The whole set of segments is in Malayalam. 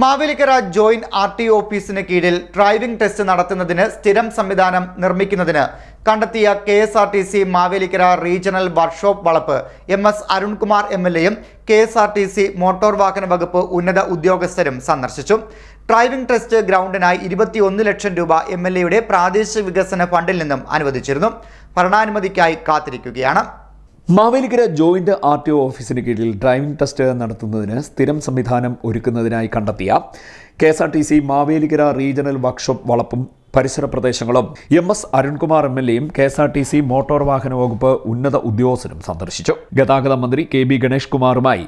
മാവേലിക്കര ജോയിന്റ് RTO ഓഫീസിന് കീഴിൽ ഡ്രൈവിംഗ് ടെസ്റ്റ് നടത്തുന്നതിന് സ്ഥിരം സംവിധാനം നിർമ്മിക്കുന്നതിന് കണ്ടെത്തിയ KSRTC മാവേലിക്കര റീജിയണൽ വർക്ക്ഷോപ്പ് വളപ്പ് MS അരുൺകുമാർ MLAയും KSRTC മോട്ടോർ വാഹന വകുപ്പ് ഉന്നത ഉദ്യോഗസ്ഥരും സന്ദർശിച്ചു. ഡ്രൈവിംഗ് ടെസ്റ്റ് ഗ്രൗണ്ടിനായി 21 ലക്ഷം രൂപ MLAയുടെ പ്രാദേശിക വികസന ഫണ്ടിൽ നിന്നും അനുവദിച്ചിരുന്നു. ഭരണാനുമതിക്കായി കാത്തിരിക്കുകയാണ്. മാവേലിക്കര ജോയിന്റ് RTO ഓഫീസിന് കീഴിൽ ഡ്രൈവിംഗ് ടെസ്റ്റ് നടത്തുന്നതിന് സ്ഥിരം സംവിധാനം ഒരുക്കുന്നതിനായി കണ്ടെത്തിയ KSRTC മാവേലിക്കര റീജിയണൽ വർക്ക്ഷോപ്പ് വളപ്പും പരിസര പ്രദേശങ്ങളും MS അരുൺകുമാർ MLAയും KSRTC മോട്ടോർ വാഹന വകുപ്പ് ഉന്നത ഉദ്യോഗസ്ഥരും സന്ദർശിച്ചു. ഗതാഗത മന്ത്രി KB Ganesh കുമാറുമായി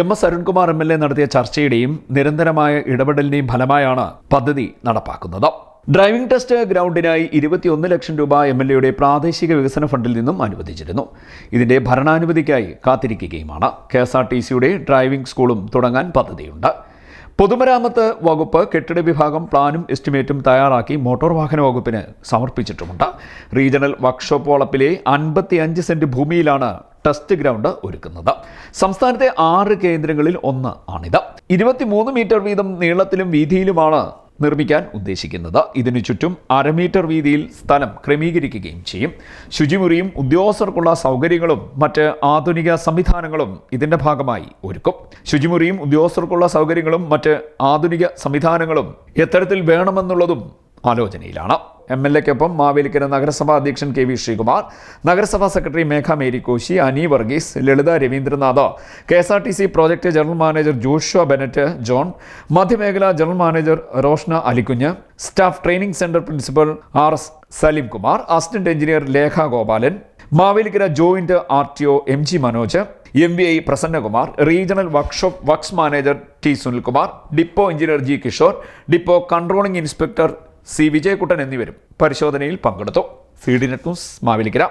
MS Arunkumar MLA നടത്തിയ ചർച്ചയുടെയും നിരന്തരമായ ഇടപെടലിന്റെയും ഫലമായാണ് പദ്ധതി നടപ്പാക്കുന്നത്. ഡ്രൈവിംഗ് ടെസ്റ്റ് ഗ്രൗണ്ടിനായി 21 ലക്ഷം രൂപ MLAയുടെ പ്രാദേശിക വികസന ഫണ്ടിൽ നിന്നും അനുവദിച്ചിരുന്നു. ഇതിന്റെ ഭരണാനുമതിക്കായി കാത്തിരിക്കുകയുമാണ്. KSRTCയുടെ ഡ്രൈവിംഗ് സ്കൂളും തുടങ്ങാൻ പദ്ധതിയുണ്ട്. പൊതുമരാമത്ത് വകുപ്പ് കെട്ടിട വിഭാഗം പ്ലാനും എസ്റ്റിമേറ്റും തയ്യാറാക്കി മോട്ടോർ വാഹന വകുപ്പിന് സമർപ്പിച്ചിട്ടുമുണ്ട്. റീജിയണൽ വർക്ക്ഷോപ്പ് വളപ്പിലെ 55 സെന്റ് ഭൂമിയിലാണ് ടെസ്റ്റ് ഗ്രൗണ്ട് ഒരുക്കുന്നത്. സംസ്ഥാനത്തെ 6 കേന്ദ്രങ്ങളിൽ ഒന്ന് ആണിത്. 23 മീറ്റർ വീതം നീളത്തിലും വീതിയിലുമാണ് നിർമ്മിക്കാൻ ഉദ്ദേശിക്കുന്നത്. ഇതിനു ചുറ്റും 1/2 മീറ്റർ വീതിയിൽ സ്ഥലം ക്രമീകരിക്കുകയും ചെയ്യും. ശുചിമുറിയും ഉദ്യോഗസ്ഥർക്കുള്ള സൗകര്യങ്ങളും മറ്റ് ആധുനിക സംവിധാനങ്ങളും ഇതിന്റെ ഭാഗമായി ഒരുക്കും. ശുചിമുറിയും ഉദ്യോഗസ്ഥർക്കുള്ള സൗകര്യങ്ങളും മറ്റ് ആധുനിക സംവിധാനങ്ങളും എത്തരത്തിൽ വേണമെന്നുള്ളതും ആലോചനയിലാണ്. MLAക്കൊപ്പം മാവേലിക്കര നഗരസഭാ അധ്യക്ഷൻ KV ശ്രീകുമാർ, നഗരസഭാ secretary Megha Mary Koshy, Ani Varghese, Lalitha Ravindranath, KSRTC project general manager Joshua Bennett John, മധ്യമേഖല general manager Roshna Alikunju, staff training centre principal RS Saleem Kumar, assistant engineer Lekha Gopalan, Mavelikkara joint RTO MG Manoj, MVI Prasannakumar, regional workshop works manager T Sunilkumar, depot engineer G Kishore, depot controlling inspector C Vijayakuttan എന്നിവരും പരിശോധനയിൽ പങ്കെടുത്തു. CDNet news Mavelikkara.